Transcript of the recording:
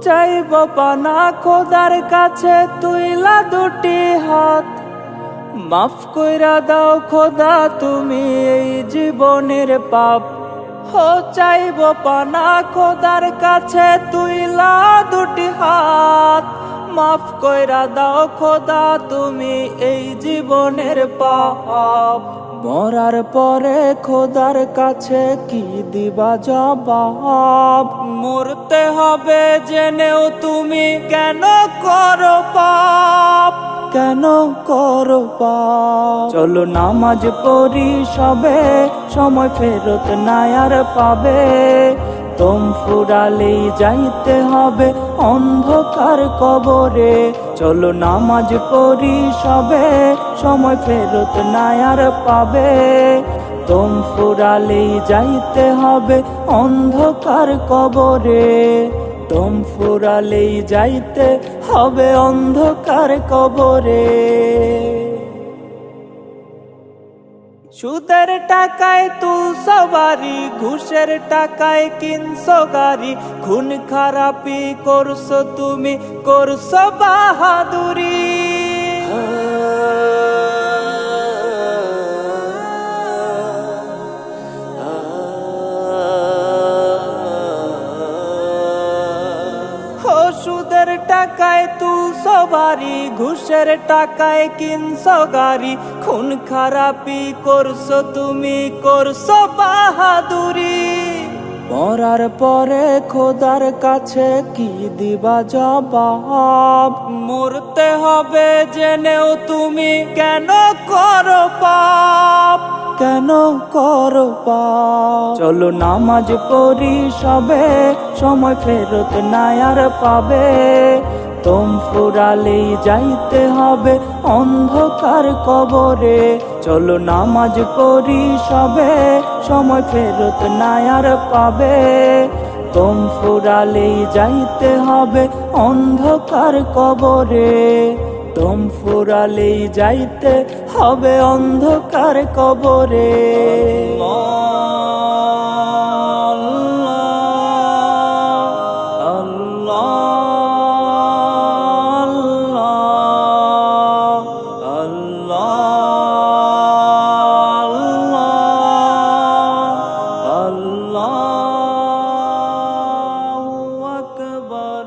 চাইব পানা খোদার কাছে তুইলা দুটি হাত, মাফ কইরা দাও খোদা তুমি এই জীবনের পাপ। হো চাইব পানা খোদার কাছে তুইলা দুটি হাত, মাফ কইরা দাও খোদা তুমি এই জীবনের পাপ। মরার পরে খোদার কাছে কি দিবা জবাব? মরতে হবে জেনেও তুমি কেন করো পাপ, কেন করো পাপ? চলো নামাজ পড়ি সবে, সময় ফেরত নাই আর পাবে। দম ফুরালেই যাইতে হবে অন্ধকার কবরে। চলো নামাজ পড়ি সবে, সময় ফেরত নাই আর পাবে। দম ফুরালেই যাইতে হবে অন্ধকার কবরে। দম ফুরালেই যাইতে হবে অন্ধকার কবরে। সুদের টাকায় তুলছো বাড়ি, ঘুষের টাকায় কিনছো গাড়ি। খুন খারাপি করছো তুমি, করছো বাহাদুরি। সুদের টাকায় তুলছো বাড়ি, ঘুষের টাকায় কিনছো গাড়ি। খুন খারাপি করছো তুমি, করছো বাহাদুরি। মরার পরে খোদার কাছে কি দিবা জবাব? মরতে হবে জেনেও তুমি কেন করো পাপ, কেন করো পাপ? চলো নামাজ পড়ি সবে, সময় ফেরত নাই আর পাবে। দম ফুরালেই যাইতে হবে অন্ধকার কবরে। চলো নামাজ পড়ি সবে, সময় ফেরত নাই আর পাবে। দম ফুরালেই যাইতে হবে অন্ধকার কবরে। দম ফুরালেই যাইতে হবে অন্ধকার কবরে। আল্লাহু আকবার।